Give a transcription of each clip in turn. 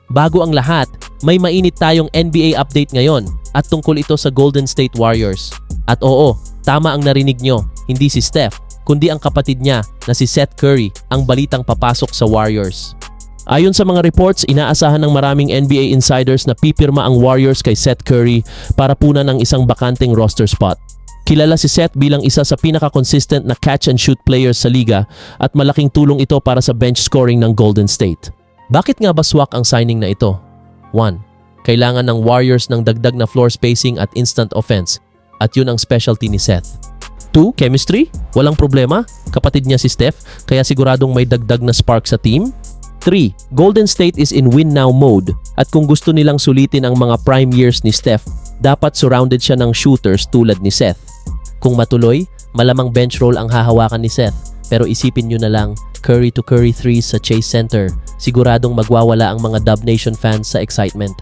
Bago ang lahat, may mainit tayong NBA update ngayon at tungkol ito sa Golden State Warriors. At oo, tama ang narinig nyo, hindi si Steph, kundi ang kapatid niya na si Seth Curry ang balitang papasok sa Warriors. Ayon sa mga reports, inaasahan ng maraming NBA insiders na pipirma ang Warriors kay Seth Curry para punan ng isang bakanteng roster spot. Kilala si Seth bilang isa sa pinaka-consistent na catch-and-shoot players sa liga at malaking tulong ito para sa bench scoring ng Golden State. Bakit nga ba swak ang signing na ito? 1. Kailangan ng Warriors ng dagdag na floor spacing at instant offense at yun ang specialty ni Seth. 2. Chemistry? Walang problema, kapatid niya si Steph kaya siguradong may dagdag na spark sa team. 3. Golden State is in win now mode at kung gusto nilang sulitin ang mga prime years ni Steph, dapat surrounded siya ng shooters tulad ni Seth. Kung matuloy, malamang bench role ang hahawakan ni Seth. Pero isipin nyo na lang, Curry to Curry 3 sa Chase Center, siguradong magwawala ang mga Dub Nation fans sa excitement.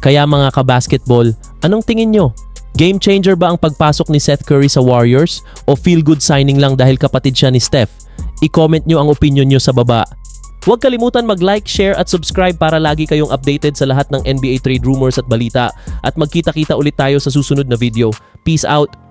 Kaya mga kabasketball, anong tingin nyo? Game changer ba ang pagpasok ni Seth Curry sa Warriors o feel good signing lang dahil kapatid siya ni Steph? I-comment nyo ang opinion nyo sa baba. Huwag kalimutan mag-like, share at subscribe para lagi kayong updated sa lahat ng NBA trade rumors at balita at magkita-kita ulit tayo sa susunod na video. Peace out!